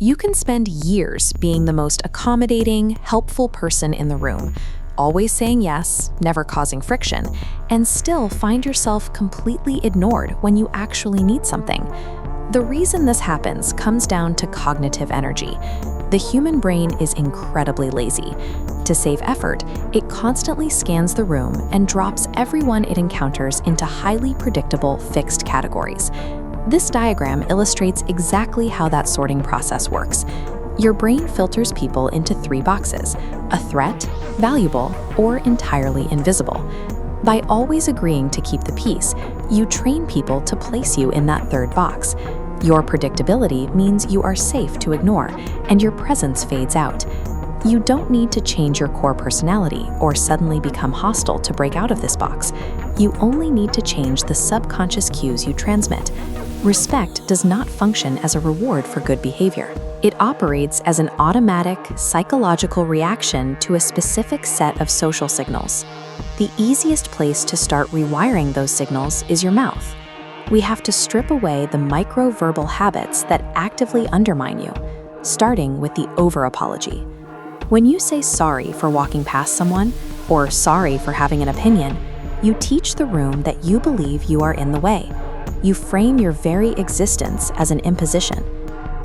You can spend years being the most accommodating, helpful person in the room, always saying yes, never causing friction, and still find yourself completely ignored when you actually need something. The reason this happens comes down to cognitive energy. The human brain is incredibly lazy. To save effort, it constantly scans the room and drops everyone it encounters into highly predictable, fixed categories. This diagram illustrates exactly how that sorting process works. Your brain filters people into 3 boxes: a threat, valuable, or entirely invisible. By always agreeing to keep the peace, you train people to place you in that 3rd box. Your predictability means you are safe to ignore, and your presence fades out. You don't need to change your core personality or suddenly become hostile to break out of this box. You only need to change the subconscious cues you transmit. Respect does not function as a reward for good behavior. It operates as an automatic, psychological reaction to a specific set of social signals. The easiest place to start rewiring those signals is your mouth. We have to strip away the micro-verbal habits that actively undermine you, starting with the over-apology. When you say sorry for walking past someone, or sorry for having an opinion, you teach the room that you believe you are in the way. You frame your very existence as an imposition.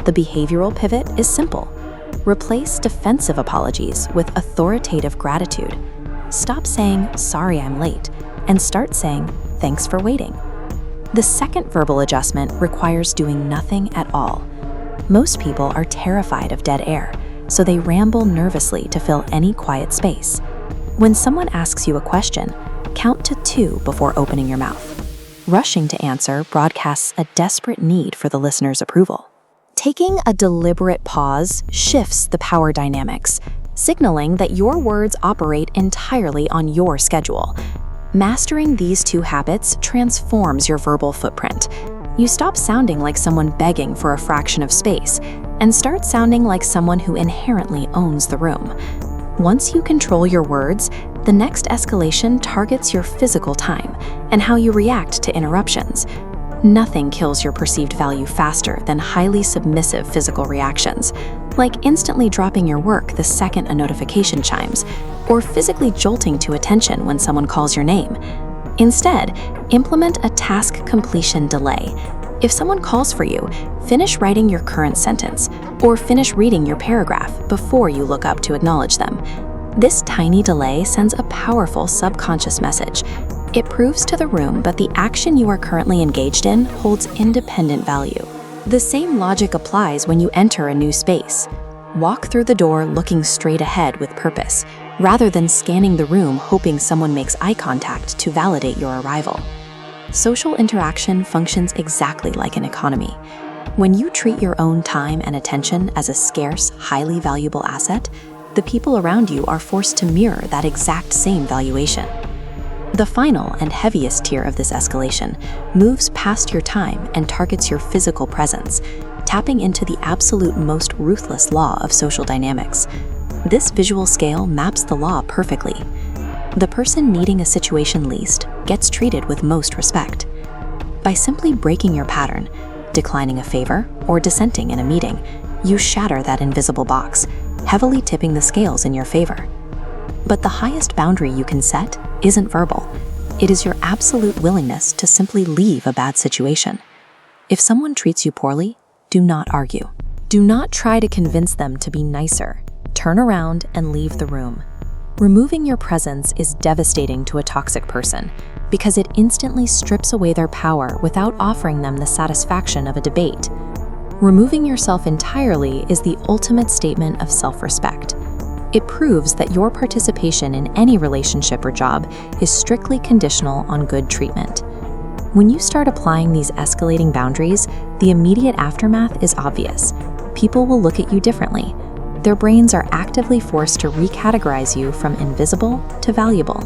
The behavioral pivot is simple. Replace defensive apologies with authoritative gratitude. Stop saying, "Sorry, I'm late," and start saying, "Thanks for waiting." The second verbal adjustment requires doing nothing at all. Most people are terrified of dead air, so they ramble nervously to fill any quiet space. When someone asks you a question, count to 2 before opening your mouth. Rushing to answer broadcasts a desperate need for the listener's approval. Taking a deliberate pause shifts the power dynamics, signaling that your words operate entirely on your schedule. Mastering these 2 habits transforms your verbal footprint. You stop sounding like someone begging for a fraction of space and start sounding like someone who inherently owns the room. Once you control your words, the next escalation targets your physical time and how you react to interruptions. Nothing kills your perceived value faster than highly submissive physical reactions, like instantly dropping your work the second a notification chimes, or physically jolting to attention when someone calls your name. Instead, implement a task completion delay. If someone calls for you, finish writing your current sentence, or finish reading your paragraph before you look up to acknowledge them. This tiny delay sends a powerful subconscious message. It proves to the room that the action you are currently engaged in holds independent value. The same logic applies when you enter a new space. Walk through the door looking straight ahead with purpose, rather than scanning the room hoping someone makes eye contact to validate your arrival. Social interaction functions exactly like an economy. When you treat your own time and attention as a scarce, highly valuable asset, the people around you are forced to mirror that exact same valuation. The final and heaviest tier of this escalation moves past your time and targets your physical presence, tapping into the absolute most ruthless law of social dynamics. This visual scale maps the law perfectly. The person needing a situation least gets treated with most respect. By simply breaking your pattern, declining a favor, or dissenting in a meeting, you shatter that invisible box, heavily tipping the scales in your favor. But the highest boundary you can set isn't verbal. It is your absolute willingness to simply leave a bad situation. If someone treats you poorly, do not argue. Do not try to convince them to be nicer. Turn around and leave the room. Removing your presence is devastating to a toxic person because it instantly strips away their power without offering them the satisfaction of a debate. Removing yourself entirely is the ultimate statement of self-respect. It proves that your participation in any relationship or job is strictly conditional on good treatment. When you start applying these escalating boundaries, the immediate aftermath is obvious. People will look at you differently. Their brains are actively forced to recategorize you from invisible to valuable.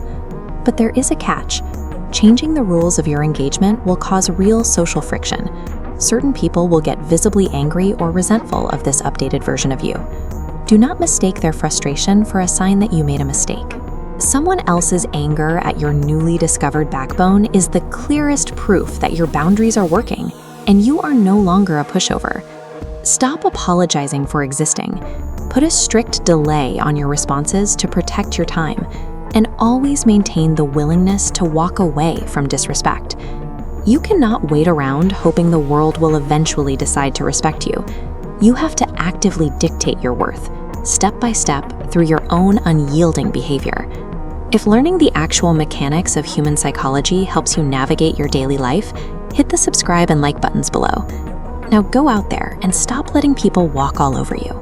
But there is a catch. Changing the rules of your engagement will cause real social friction. Certain people will get visibly angry or resentful of this updated version of you. Do not mistake their frustration for a sign that you made a mistake. Someone else's anger at your newly discovered backbone is the clearest proof that your boundaries are working and you are no longer a pushover. Stop apologizing for existing. Put a strict delay on your responses to protect your time, and always maintain the willingness to walk away from disrespect. You cannot wait around hoping the world will eventually decide to respect you. You have to actively dictate your worth, step by step, through your own unyielding behavior. If learning the actual mechanics of human psychology helps you navigate your daily life, hit the subscribe and like buttons below. Now go out there and stop letting people walk all over you.